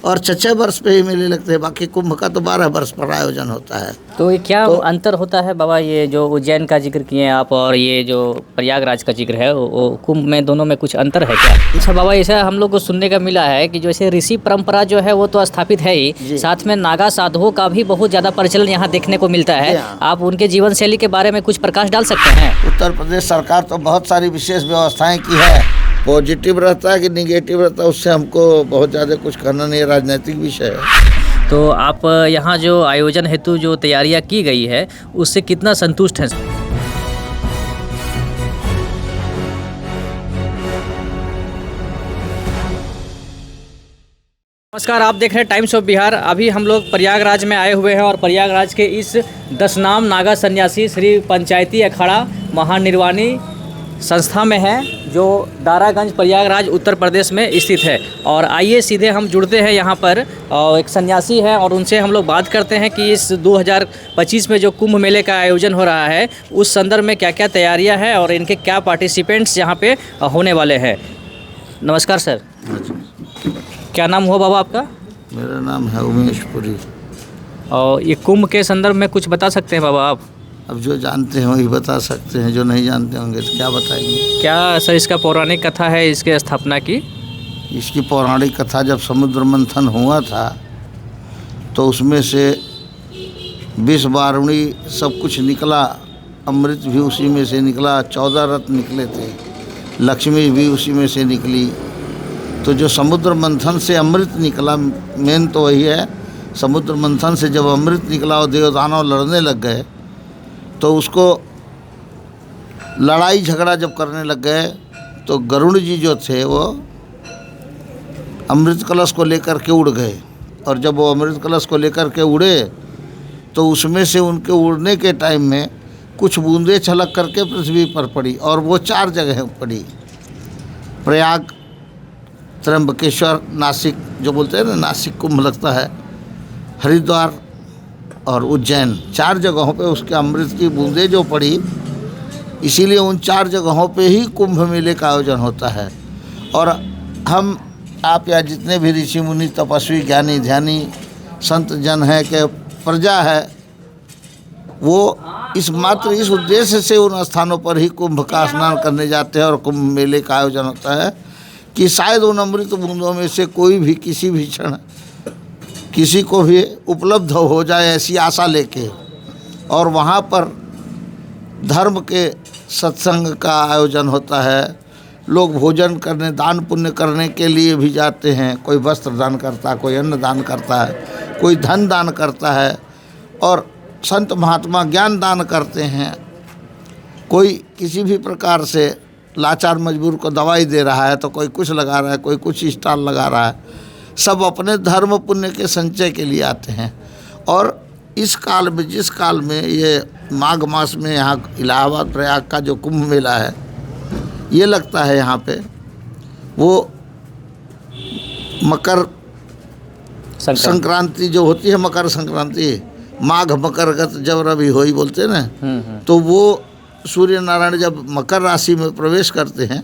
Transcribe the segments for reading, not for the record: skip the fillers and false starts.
और 6 वर्ष पे ही मेले लगते हैं। बाकी कुंभ का तो 12 वर्ष पर आयोजन होता है। तो ये क्या अंतर होता है बाबा, ये जो उज्जैन का जिक्र किए आप और ये जो प्रयागराज का जिक्र है, वो कुंभ में दोनों में कुछ अंतर है क्या? अच्छा बाबा, ऐसा हम लोग को सुनने का मिला है कि जैसे ऋषि परंपरा जो है वो तो स्थापित है ही, साथ में नागा साधुओं का भी बहुत ज़्यादा प्रचलन यहाँ देखने को मिलता है। आप उनके जीवन शैली के बारे में कुछ प्रकाश डाल सकते हैं? उत्तर प्रदेश सरकार तो बहुत सारी विशेष व्यवस्थाएं की है। पॉजिटिव रहता है कि निगेटिव रहता है, उससे हमको बहुत ज़्यादा कुछ करना नहीं है, राजनीतिक विषय है। तो आप यहाँ जो आयोजन हेतु जो तैयारियाँ की गई है उससे कितना संतुष्ट हैं? नमस्कार, आप देख रहे हैं टाइम्स ऑफ बिहार। अभी हम लोग प्रयागराज में आए हुए हैं और प्रयागराज के इस 10 नाम नागा सन्यासी श्री पंचायती अखाड़ा महानिर्वाणी संस्था में है, जो दारागंज प्रयागराज उत्तर प्रदेश में स्थित है। और आइए सीधे हम जुड़ते हैं यहाँ पर, एक सन्यासी है और उनसे हम लोग बात करते हैं कि इस 2025 में जो कुंभ मेले का आयोजन हो रहा है उस संदर्भ में क्या क्या तैयारियाँ हैं और इनके क्या पार्टिसिपेंट्स यहाँ पे होने वाले हैं। नमस्कार सर, क्या नाम हुआ बाबा आपका? मेरा नाम है उमेश पुरी। और ये कुंभ के संदर्भ में कुछ बता सकते हैं बाबा आप? अब जो जानते हैं वही बता सकते हैं, जो नहीं जानते होंगे तो क्या बताएंगे। क्या सर इसका पौराणिक कथा है इसके स्थापना की? इसकी पौराणिक कथा, जब समुद्र मंथन हुआ था तो उसमें से विष वारुणी सब कुछ निकला, अमृत भी उसी में से निकला, 14 रत्न निकले थे, लक्ष्मी भी उसी में से निकली। तो जो समुद्र मंथन से अमृत निकला, मेन तो वही है। समुद्र मंथन से जब अमृत निकला और देवदानव लड़ने लग गए, तो उसको लड़ाई झगड़ा जब करने लग गए तो गरुड़ जी जो थे वो अमृत कलश को लेकर के उड़ गए। और जब वो अमृत कलश को लेकर के उड़े तो उसमें से उनके उड़ने के टाइम में कुछ बूंदें छलक करके पृथ्वी पर पड़ी, और वो 4 जगह पड़ी। प्रयाग, त्र्यंबकेश्वर, नासिक, जो बोलते हैं ना नासिक कुंभ लगता है, हरिद्वार और उज्जैन, 4 जगहों पे उसके अमृत की बूंदें जो पड़ी, इसीलिए उन 4 जगहों पे ही कुंभ मेले का आयोजन होता है। और हम आप या जितने भी ऋषि मुनि, तपस्वी, ज्ञानी, ध्यानी, संत जन है कि प्रजा है, वो इस उद्देश्य से उन स्थानों पर ही कुंभ का स्नान करने जाते हैं और कुंभ मेले का आयोजन होता है कि शायद उन अमृत बूंदों में से कोई भी किसी भी क्षण किसी को भी उपलब्ध हो जाए, ऐसी आशा लेके। और वहाँ पर धर्म के सत्संग का आयोजन होता है। लोग भोजन करने, दान पुण्य करने के लिए भी जाते हैं। कोई वस्त्र दान करता है, कोई अन्न दान करता है, कोई धन दान करता है, और संत महात्मा ज्ञान दान करते हैं। कोई किसी भी प्रकार से लाचार मजबूर को दवाई दे रहा है तो कोई कुछ लगा रहा है, कोई कुछ स्टॉल लगा रहा है। सब अपने धर्म पुण्य के संचय के लिए आते हैं। और इस काल में, जिस काल में ये माघ मास में यहाँ इलाहाबाद प्रयाग का जो कुंभ मेला है ये लगता है, यहाँ पे वो मकर संक्रांति जो होती है, मकर संक्रांति, माघ मकरगत जब रवि होई बोलते हैं ना, तो वो सूर्य नारायण जब मकर राशि में प्रवेश करते हैं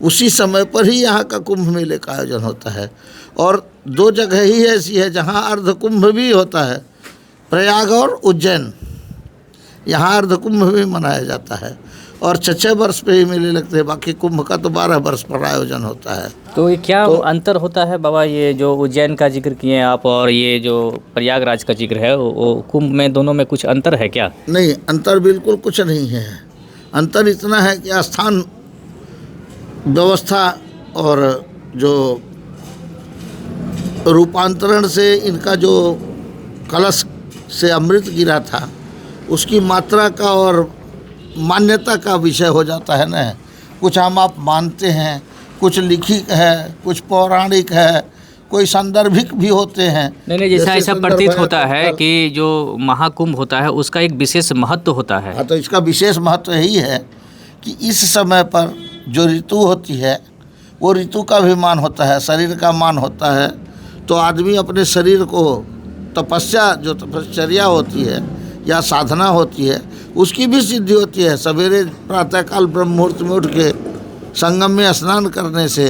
उसी समय पर ही यहाँ का कुंभ मेले का आयोजन होता है। और 2 जगह ही ऐसी है जहाँ अर्ध कुंभ भी होता है, प्रयाग और उज्जैन। यहाँ अर्ध कुंभ भी मनाया जाता है और 6 वर्ष पे ही मेले लगते हैं। बाकी कुंभ का तो 12 वर्ष पर आयोजन होता है। तो ये क्या अंतर होता है बाबा, ये जो उज्जैन का जिक्र किए आप और ये जो प्रयागराज का जिक्र है, वो कुंभ में दोनों में कुछ अंतर है क्या? नहीं, अंतर बिल्कुल कुछ नहीं है। अंतर इतना है कि स्थान व्यवस्था और जो रूपांतरण से इनका जो कलश से अमृत गिरा था उसकी मात्रा का और मान्यता का विषय हो जाता है ना। कुछ हम आप मानते हैं, कुछ लिखित है, कुछ पौराणिक है, कोई संदर्भिक भी होते हैं। नहीं, जैसा ऐसा प्रतीत होता है कि जो महाकुंभ होता है उसका एक विशेष महत्व होता है। हाँ, तो इसका विशेष महत्व यही है कि इस समय पर जो ऋतु होती है वो ऋतु का भी मान होता है, शरीर का मान होता है। तो आदमी अपने शरीर को तपस्या, जो तपश्चर्या होती है या साधना होती है, उसकी भी सिद्धि होती है। सवेरे प्रातःकाल ब्रह्म मुहूर्त में उठ के संगम में स्नान करने से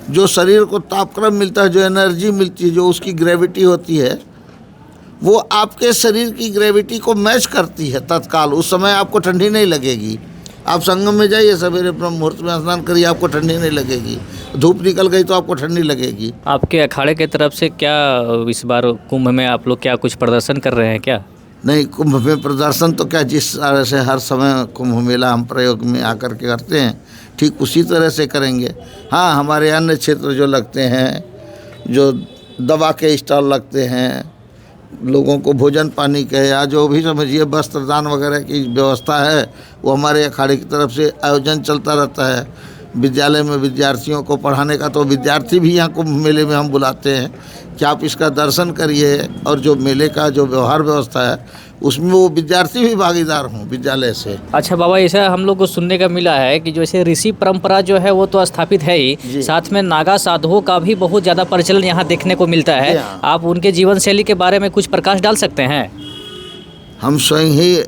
जो शरीर को तापक्रम मिलता है, जो एनर्जी मिलती है, जो उसकी ग्रेविटी होती है, वो आपके शरीर की ग्रेविटी को मैच करती है तत्काल। उस समय आपको ठंडी नहीं लगेगी। आप संगम में जाइए, सवेरे ब्रह्म मुहूर्त में स्नान करिए, आपको ठंडी नहीं लगेगी। धूप निकल गई तो आपको ठंडी लगेगी। आपके अखाड़े की तरफ से क्या इस बार कुंभ में आप लोग क्या कुछ प्रदर्शन कर रहे हैं क्या? नहीं, कुंभ में प्रदर्शन तो क्या, जिस तरह से हर समय कुंभ मेला हम प्रयोग में आकर के करते हैं, ठीक उसी तरह से करेंगे। हाँ, हमारे अन्य क्षेत्र जो लगते हैं, जो दवा के स्टॉल लगते हैं, लोगों को भोजन पानी के या जो भी समझिए वस्त्र दान वगैरह की व्यवस्था है, वो हमारे अखाड़े की तरफ से आयोजन चलता रहता है। विद्यालय में विद्यार्थियों को पढ़ाने का, तो विद्यार्थी भी यहाँ कुंभ मेले में हम बुलाते हैं कि आप इसका दर्शन करिए, और जो मेले का जो व्यवहार व्यवस्था है उसमें वो विद्यार्थी भी भागीदार हों विद्यालय से। अच्छा बाबा, ऐसा हम लोग को सुनने का मिला है कि जैसे ऋषि परंपरा जो है वो तो स्थापित है ही, साथ में नागा साधुओं का भी बहुत ज़्यादा प्रचलन यहाँ देखने को मिलता है। आप उनके जीवन शैली के बारे में कुछ प्रकाश डाल सकते हैं? हम स्वयं ही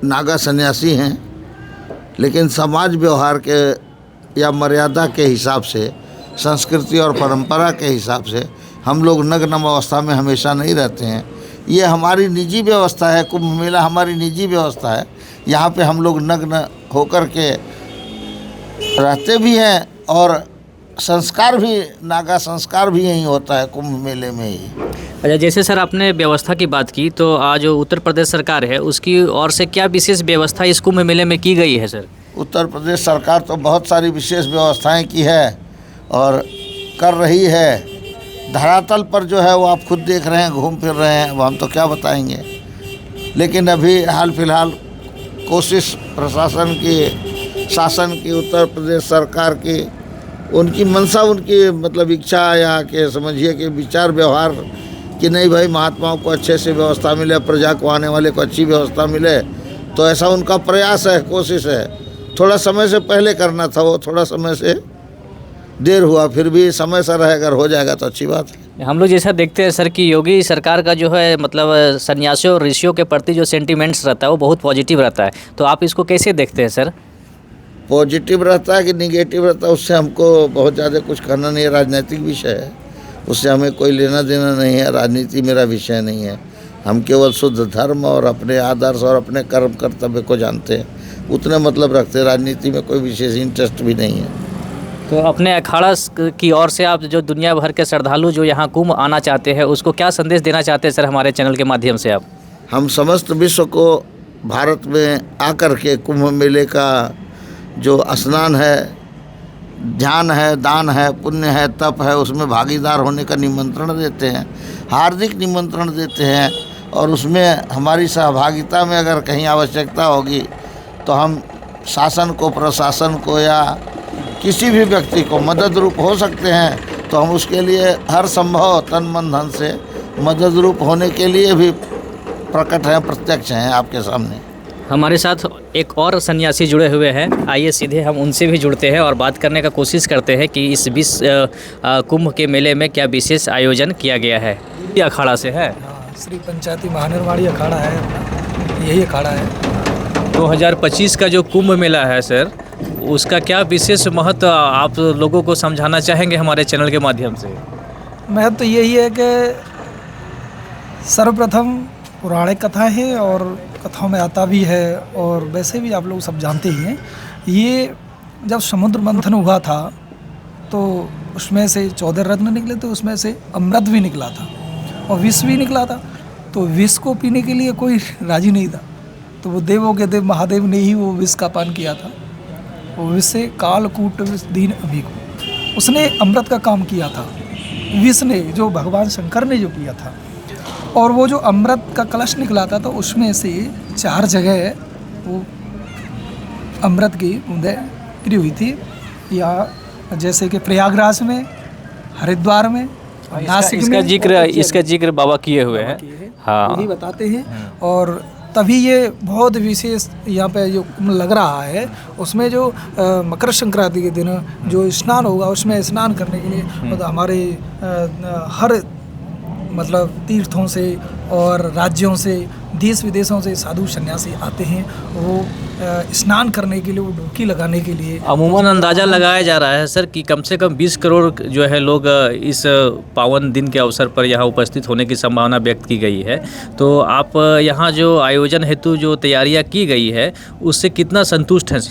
नागा सन्यासी हैं, लेकिन समाज व्यवहार के या मर्यादा के हिसाब से, संस्कृति और परंपरा के हिसाब से हम लोग नग्न अवस्था में हमेशा नहीं रहते हैं। ये हमारी निजी व्यवस्था है, कुंभ मेला हमारी निजी व्यवस्था है। यहाँ पे हम लोग नग्न होकर के रहते भी हैं, और संस्कार भी, नागा संस्कार भी यहीं होता है कुंभ मेले में ही। अच्छा, जैसे सर आपने व्यवस्था की बात की, तो आज जो उत्तर प्रदेश सरकार है उसकी ओर से क्या विशेष व्यवस्था इस कुंभ मेले में की गई है सर? उत्तर प्रदेश सरकार तो बहुत सारी विशेष व्यवस्थाएं की है और कर रही है। धरातल पर जो है वो आप खुद देख रहे हैं, घूम फिर रहे हैं, वो हम तो क्या बताएंगे। लेकिन अभी हाल फिलहाल कोशिश प्रशासन की, शासन की, उत्तर प्रदेश सरकार की, उनकी मंशा, उनकी मतलब इच्छा या कि समझिए कि विचार व्यवहार कि नहीं भाई, महात्माओं को अच्छे से व्यवस्था मिले, प्रजा को आने वाले को अच्छी व्यवस्था मिले, तो ऐसा उनका प्रयास है, कोशिश है। थोड़ा समय से पहले करना था, वो थोड़ा समय से देर हुआ, फिर भी समय से रहे, अगर हो जाएगा तो अच्छी बात है। हम लोग जैसा देखते हैं सर कि योगी सरकार का जो है मतलब सन्यासियों और ऋषियों के प्रति जो सेंटिमेंट्स रहता है वो बहुत पॉजिटिव रहता है, तो आप इसको कैसे देखते हैं सर? पॉजिटिव रहता है कि निगेटिव रहता है, उससे हमको बहुत ज़्यादा कुछ करना नहीं है। राजनीतिक विषय है, उससे हमें कोई लेना देना नहीं है। राजनीति मेरा विषय नहीं है। हम केवल शुद्ध धर्म और अपने आदर्श और अपने कर्म कर्तव्य को जानते हैं, उतने मतलब रखते हैं। राजनीति में कोई विशेष इंटरेस्ट भी नहीं है। तो अपने अखाड़ा की ओर से आप जो दुनिया भर के श्रद्धालु जो यहाँ कुंभ आना चाहते हैं उसको क्या संदेश देना चाहते हैं सर हमारे चैनल के माध्यम से आप? हम समस्त विश्व को भारत में आकर के कुंभ मेले का जो स्नान है, ध्यान है, दान है, पुण्य है, तप है, उसमें भागीदार होने का निमंत्रण देते हैं, हार्दिक निमंत्रण देते हैं। और उसमें हमारी सहभागिता में अगर कहीं आवश्यकता होगी तो हम शासन को, प्रशासन को या किसी भी व्यक्ति को मदद रूप हो सकते हैं, तो हम उसके लिए हर संभव तन मन धन से मदद रूप होने के लिए भी प्रकट हैं, प्रत्यक्ष हैं आपके सामने। हमारे साथ एक और सन्यासी जुड़े हुए हैं, आइए सीधे हम उनसे भी जुड़ते हैं और बात करने का कोशिश करते हैं कि इस कुंभ के मेले में क्या विशेष आयोजन किया गया है। ये अखाड़ा से है? श्री पंचायती महानिर्वाणी अखाड़ा है अपना, यही अखाड़ा है। 2025 का जो कुंभ मेला है सर, उसका क्या विशेष महत्व आप लोगों को समझाना चाहेंगे हमारे चैनल के माध्यम से? महत्व तो यही है कि सर्वप्रथम पौराणिक कथा है और कथाओं में आता भी है, और वैसे भी आप लोग सब जानते ही हैं। ये जब समुद्र मंथन हुआ था तो उसमें से 14 रत्न निकले, तो उसमें से अमृत भी निकला था और विष भी निकला था। तो विष को पीने के लिए कोई राजी नहीं था, तो वो देवों के देव महादेव ने ही वो विष का पान किया था। वो विष से कालकूट विष दीन अभी को, उसने अमृत का काम किया था। विष ने, जो भगवान शंकर ने जो किया था, और वो जो अमृत का कलश निकला था तो उसमें से 4 जगह वो अमृत की बूंदें गिरी हुई थी, या जैसे कि प्रयागराज में, हरिद्वार में, नासिक में। इसका जिक्र बाबा किए हुए हैं, हाँ, यही बताते हैं। और तभी ये बहुत विशेष यहाँ पे जो लग रहा है, उसमें जो मकर संक्रांति के दिन जो स्नान होगा, उसमें स्नान करने के लिए मतलब हमारे हर मतलब तीर्थों से और राज्यों से, देश विदेशों से साधु सन्यासी आते हैं। वो स्नान करने के लिए, वो डुबकी लगाने के लिए। अमूमन अंदाज़ा लगाया जा रहा है सर कि कम से कम 20 करोड़ जो है लोग इस पावन दिन के अवसर पर यहाँ उपस्थित होने की संभावना व्यक्त की गई है। तो आप यहाँ जो आयोजन हेतु जो तैयारियाँ की गई है उससे कितना संतुष्ट हैं?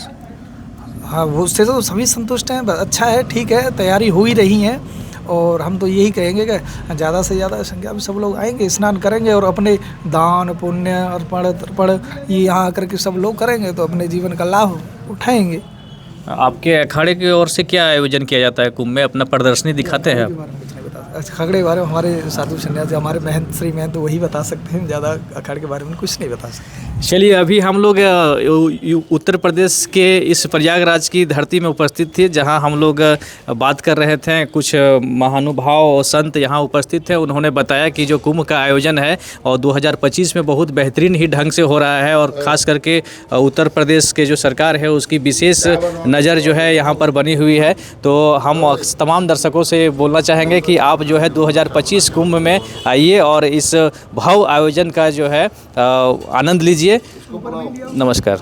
हाँ, वो उससे तो सभी संतुष्ट हैं। अच्छा है, ठीक है, तैयारी हो ही रही है। और हम तो यही कहेंगे कि ज़्यादा से ज़्यादा संख्या में सब लोग आएंगे, स्नान करेंगे और अपने दान पुण्य अर्पण तर्पण ये यहाँ आकर के सब लोग करेंगे तो अपने जीवन का लाभ उठाएंगे। आपके अखाड़े की ओर से क्या आयोजन किया जाता है कुंभ में? अपना प्रदर्शनी दिखाते हैं आप? अखाड़े के बारे में हमारे साधु सन्यासी, हमारे महंत श्री महंत तो वही बता सकते हैं, ज़्यादा अखाड़े के बारे में कुछ नहीं बता सकते। चलिए, अभी हम लोग उत्तर प्रदेश के इस प्रयागराज की धरती में उपस्थित थे, जहां हम लोग बात कर रहे थे। कुछ महानुभाव और संत यहां उपस्थित थे। उन्होंने बताया कि जो कुंभ का आयोजन है और 2025 में बहुत बेहतरीन ही ढंग से हो रहा है और ख़ास करके उत्तर प्रदेश के जो सरकार है उसकी विशेष नज़र जो है यहाँ पर बनी हुई है। तो हम तमाम दर्शकों से बोलना चाहेंगे कि आप जो है 2025 कुंभ में आइए और इस भव्य आयोजन का जो है आनंद लीजिए। नमस्कार।